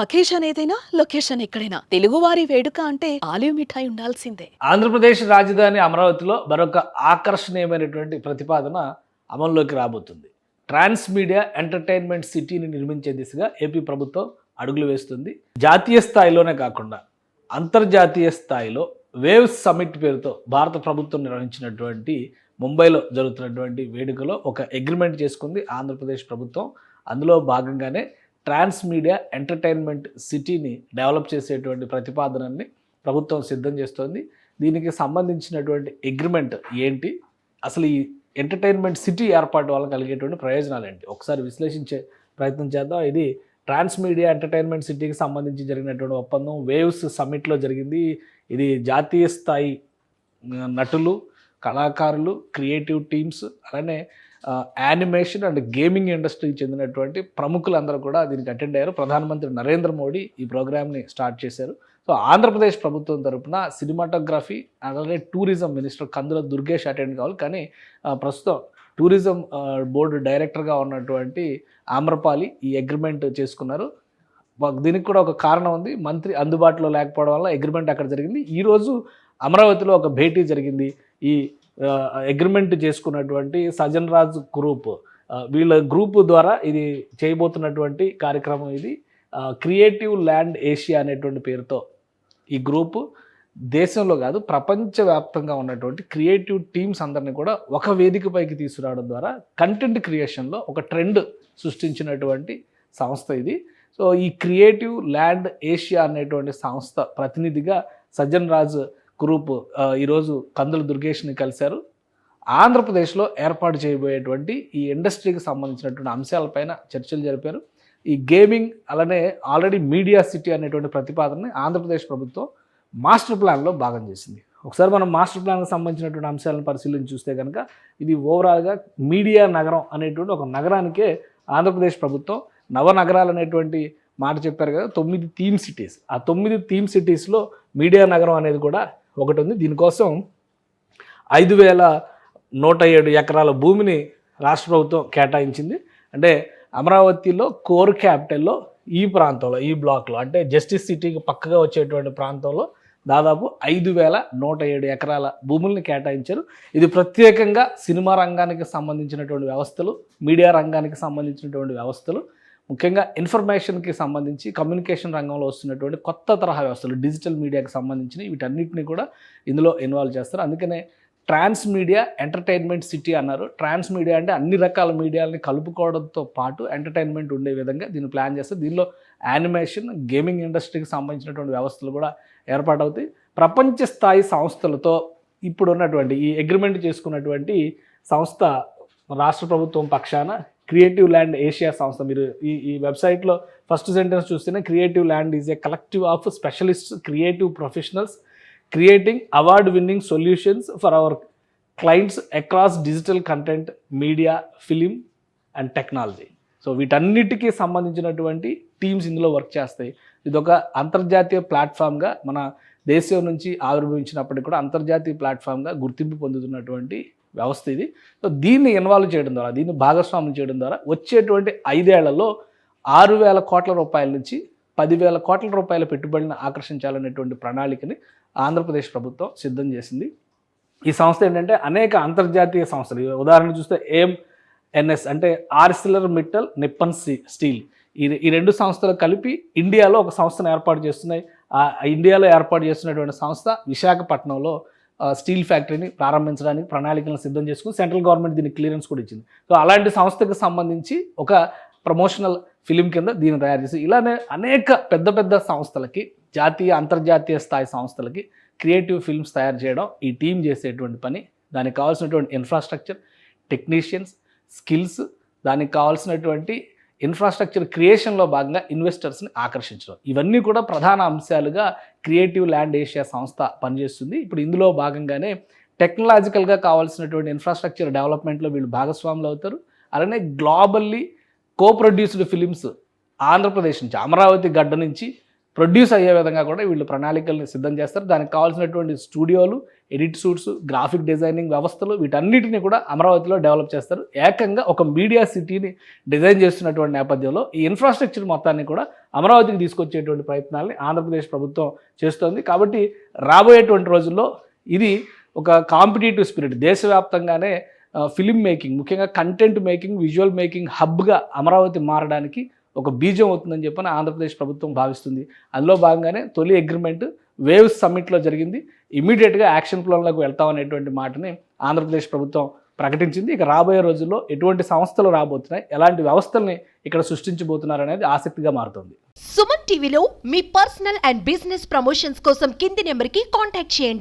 Occasion ఏదైనా location ఎక్కడైనా తెలుగువారి వేడుక అంటే ఆలివ్ మిఠాయి ఉండాల్సిందే. ఆంధ్రప్రదేశ్ రాజధాని అమరావతిలో మరొక ఆకర్షణీయమైనటువంటి ప్రతిపాదన అమల్లోకి రాబోతుంది. ట్రాన్స్ మీడియా ఎంటర్టైన్మెంట్ సిటీని నిర్మించే దిశగా ఏపీ ప్రభుత్వం అడుగులు వేస్తుంది. జాతీయ స్థాయిలోనే కాకుండా అంతర్జాతీయ స్థాయిలో వేవ్స్ సమిట్ పేరుతో భారత ప్రభుత్వం నిర్వహించినటువంటి ముంబైలో జరుగుతున్నటువంటి వేడుకలో ఒక అగ్రిమెంట్ చేసుకుంది ఆంధ్రప్రదేశ్ ప్రభుత్వం. అందులో భాగంగానే ట్రాన్స్ మీడియా ఎంటర్టైన్మెంట్ సిటీని డెవలప్ చేసేటువంటి ప్రతిపాదనని ప్రభుత్వం సిద్ధం చేస్తోంది. దీనికి సంబంధించినటువంటి అగ్రిమెంట్ ఏంటి, అసలు ఈ ఎంటర్టైన్మెంట్ సిటీ ఏర్పాటు వల్ల కలిగేటువంటి ప్రయోజనాలు ఏంటి, ఒకసారి విశ్లేషించే ప్రయత్నం చేద్దాం. ఇది ట్రాన్స్ మీడియా ఎంటర్టైన్మెంట్ సిటీకి సంబంధించి జరిగినటువంటి ఒప్పందం వేవ్స్ సమ్మిట్లో జరిగింది. ఇది జాతీయ స్థాయి నటులు, కళాకారులు, క్రియేటివ్ టీమ్స్, అలానే యానిమేషన్ అండ్ గేమింగ్ ఇండస్ట్రీకి చెందినటువంటి ప్రముఖులందరూ కూడా దీనికి అటెండ్ అయ్యారు. ప్రధానమంత్రి నరేంద్ర మోడీ ఈ ప్రోగ్రామ్ని స్టార్ట్ చేశారు. సో ఆంధ్రప్రదేశ్ ప్రభుత్వం తరపున సినిమాటోగ్రఫీ అలాగే టూరిజం మినిస్టర్ కందుల దుర్గేష్ అటెండ్ కావాలి. కానీ ప్రస్తుతం టూరిజం బోర్డు డైరెక్టర్గా ఉన్నటువంటి ఆమ్రపాలి ఈ అగ్రిమెంట్ చేసుకున్నారు. దీనికి కూడా ఒక కారణం ఉంది. మంత్రి అందుబాటులో లేకపోవడం వల్ల అగ్రిమెంట్ అక్కడ జరిగింది. ఈరోజు అమరావతిలో ఒక భేటీ జరిగింది. ఈ అగ్రిమెంట్ చేసుకున్నటువంటి సజన్ రాజ్ గ్రూప్, వీళ్ళ గ్రూప్ ద్వారా ఇది చేయబోతున్నటువంటి కార్యక్రమం. ఇది క్రియేటివ్ ల్యాండ్ ఏషియా అనేటువంటి పేరుతో ఈ గ్రూపు దేశంలో కాదు ప్రపంచవ్యాప్తంగా ఉన్నటువంటి క్రియేటివ్ టీమ్స్ అందరినీ కూడా ఒక వేదికపైకి తీసుకురావడం ద్వారా కంటెంట్ క్రియేషన్లో ఒక ట్రెండ్ సృష్టించినటువంటి సంస్థ ఇది. సో ఈ క్రియేటివ్ ల్యాండ్ ఏషియా అనేటువంటి సంస్థ ప్రతినిధిగా సజ్జన్ రాజ్ గ్రూప్ ఈరోజు కందుల దుర్గేష్ని కలిశారు. ఆంధ్రప్రదేశ్లో ఏర్పాటు చేయబోయేటువంటి ఈ ఇండస్ట్రీకి సంబంధించినటువంటి అంశాలపైన చర్చలు జరిపారు. ఈ గేమింగ్ అలానే ఆల్రెడీ మీడియా సిటీ అనేటువంటి ప్రతిపాదనని ఆంధ్రప్రదేశ్ ప్రభుత్వం మాస్టర్ ప్లాన్లో భాగం చేసింది. ఒకసారి మనం మాస్టర్ ప్లాన్కి సంబంధించినటువంటి అంశాలను పరిశీలించి చూస్తే కనుక ఇది ఓవరాల్గా మీడియా నగరం అనేటువంటి ఒక నగరానికే ఆంధ్రప్రదేశ్ ప్రభుత్వం నవనగరాలు అనేటువంటి మాట చెప్పారు కదా, 9 థీమ్ సిటీస్. ఆ 9 థీమ్ సిటీస్లో మీడియా నగరం అనేది కూడా ఒకటి ఉంది. దీనికోసం 5,107 ఎకరాల భూమిని రాష్ట్ర ప్రభుత్వం కేటాయించింది. అంటే అమరావతిలో కోర్ క్యాపిటల్లో ఈ ప్రాంతంలో, ఈ బ్లాక్లో, అంటే జస్టిస్ సిటీకి పక్కగా వచ్చేటువంటి ప్రాంతంలో దాదాపు 5,107 ఎకరాల భూముల్ని కేటాయించారు. ఇది ప్రత్యేకంగా సినిమా రంగానికి సంబంధించినటువంటి వ్యవస్థలు, మీడియా రంగానికి సంబంధించినటువంటి వ్యవస్థలు, ముఖ్యంగా ఇన్ఫర్మేషన్కి సంబంధించి కమ్యూనికేషన్ రంగంలో వస్తున్నటువంటి కొత్త తరహా వ్యవస్థలు, డిజిటల్ మీడియాకి సంబంధించినవి, వీటన్నిటిని కూడా ఇందులో ఇన్వాల్వ్ చేస్తారు. అందుకనే ట్రాన్స్ మీడియా ఎంటర్టైన్మెంట్ సిటీ అన్నారు. ట్రాన్స్ మీడియా అంటే అన్ని రకాల మీడియాలని కలుపుకోవడంతో పాటు ఎంటర్టైన్మెంట్ ఉండే విధంగా దీన్ని ప్లాన్ చేస్తారు. దీనిలో యానిమేషన్, గేమింగ్ ఇండస్ట్రీకి సంబంధించినటువంటి వ్యవస్థలు కూడా ఏర్పాటవుతాయి. ప్రపంచ స్థాయి సంస్థలతో ఇప్పుడు ఉన్నటువంటి ఈ అగ్రిమెంట్ చేసుకున్నటువంటి సంస్థ రాష్ట్ర ప్రభుత్వం పక్షాన క్రియేటివ్ ల్యాండ్ ఏషియా సంస్థ. మీరు ఈ వెబ్సైట్లో ఫస్ట్ సెంటెన్స్ చూస్తేనే creative land is a collective of specialist creative professionals creating award winning solutions for our clients across digital content, media, film and technology. So వీటన్నిటికీ సంబంధించినటువంటి టీమ్స్ ఇందులో వర్క్ చేస్తాయి. ఇదొక అంతర్జాతీయ ప్లాట్ఫామ్గా మన దేశం నుంచి ఆవిర్భవించినప్పటికీ కూడా అంతర్జాతీయ ప్లాట్ఫామ్గా గుర్తింపు పొందుతున్నటువంటి వ్యవస్థ ఇది. సో దీన్ని ఇన్వాల్వ్ చేయడం ద్వారా, దీన్ని భాగస్వామ్యం చేయడం ద్వారా వచ్చేటువంటి 5 ఏళ్లలో 6,000 కోట్ల రూపాయల నుంచి 10,000 కోట్ల రూపాయల పెట్టుబడిని ఆకర్షించాలనేటువంటి ప్రణాళికని ఆంధ్రప్రదేశ్ ప్రభుత్వం సిద్ధం చేసింది. ఈ సంస్థ ఏంటంటే అనేక అంతర్జాతీయ సంస్థలు, ఉదాహరణ చూస్తే AMNS అంటే ఆర్సిలర్ మిట్టల్ నిప్పన్ స్టీల్, ఈ 2 సంస్థలు కలిపి ఇండియాలో ఒక సంస్థను ఏర్పాటు చేస్తున్నాయి. ఇండియాలో ఏర్పాటు చేస్తున్నటువంటి సంస్థ విశాఖపట్నంలో స్టీల్ ఫ్యాక్టరీని ప్రారంభించడానికి ప్రణాళికలను సిద్ధం చేసుకుని సెంట్రల్ గవర్నమెంట్ దీనికి క్లియరెన్స్ కూడా ఇచ్చింది. సో అలాంటి సంస్థకు సంబంధించి ఒక ప్రమోషనల్ ఫిలిం కింద దీన్ని తయారు చేసి, ఇలానే అనేక పెద్ద పెద్ద సంస్థలకి, జాతీయ అంతర్జాతీయ స్థాయి సంస్థలకి క్రియేటివ్ ఫిల్మ్స్ తయారు చేయడం ఈ టీం చేసేటువంటి పని. దానికి కావాల్సినటువంటి ఇన్ఫ్రాస్ట్రక్చర్, టెక్నీషియన్స్, స్కిల్స్, దానికి కావాల్సినటువంటి ఇన్ఫ్రాస్ట్రక్చర్ క్రియేషన్లో భాగంగా ఇన్వెస్టర్స్ని ఆకర్షించడం, ఇవన్నీ కూడా ప్రధాన అంశాలుగా క్రియేటివ్ ల్యాండ్ ఏషియా సంస్థ పనిచేస్తుంది. ఇప్పుడు ఇందులో భాగంగానే టెక్నాలజికల్గా కావాల్సినటువంటి ఇన్ఫ్రాస్ట్రక్చర్ డెవలప్మెంట్లో వీళ్ళు భాగస్వాములు అవుతారు. అలానే గ్లోబల్లీ కో ప్రొడ్యూస్డ్ ఫిలిమ్స్ ఆంధ్రప్రదేశ్ నుంచి, అమరావతి గడ్డ నుంచి ప్రొడ్యూస్ అయ్యే విధంగా కూడా వీళ్ళు ప్రణాళికల్ని సిద్ధం చేస్తారు. దానికి కావాల్సినటువంటి స్టూడియోలు, ఎడిట్ సూట్స్, గ్రాఫిక్ డిజైనింగ్ వ్యవస్థలు వీటన్నిటిని కూడా అమరావతిలో డెవలప్ చేస్తారు. ఏకంగా ఒక మీడియా సిటీని డిజైన్ చేస్తున్నటువంటి నేపథ్యంలో ఈ ఇన్ఫ్రాస్ట్రక్చర్ మొత్తాన్ని కూడా అమరావతికి తీసుకొచ్చేటువంటి ప్రయత్నాల్ని ఆంధ్రప్రదేశ్ ప్రభుత్వం చేస్తోంది. కాబట్టి రాబోయేటువంటి రోజుల్లో ఇది ఒక కాంపిటేటివ్ స్పిరిట్, దేశవ్యాప్తంగానే ఫిలిం మేకింగ్, ముఖ్యంగా కంటెంట్ మేకింగ్, విజువల్ మేకింగ్ హబ్గా అమరావతి మారడానికి ఒక బీజం అవుతుందని చెప్పని ఆంధ్రప్రదేశ్ ప్రభుత్వం భావిస్తుంది. అందులో భాగంగానే తొలి అగ్రిమెంట్ వేవ్స్ సమ్మిట్లో జరిగింది. ఇమీడియట్గా యాక్షన్ ప్లాన్లకు వెళ్తామనేటువంటి మాటని ఆంధ్రప్రదేశ్ ప్రభుత్వం ప్రకటించింది. ఇక రాబోయే రోజుల్లో ఎటువంటి సంస్థలు రాబోతున్నాయి, ఎలాంటి వ్యవస్థల్ని ఇక్కడ సృష్టించబోతున్నారు అనేది ఆసక్తిగా మారుతుంది. సుమన్ టీవీలో మీ పర్సనల్ అండ్ బిజినెస్ ప్రమోషన్స్ కోసం కింది నెంబర్కి కాంటాక్ట్ చేయండి.